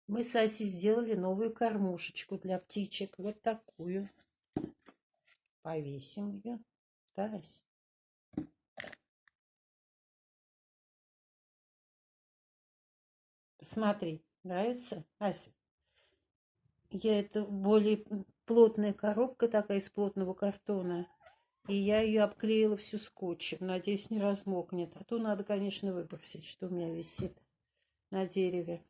Мы с Асей сделали новую кормушечку для птичек. Вот такую. Повесим ее. Да, Ась? Посмотри, нравится, Ася? Это более плотная коробка такая из плотного картона. И я ее обклеила всю скотчем. Надеюсь, не размокнет. А то надо, конечно, выбросить, что у меня висит на дереве.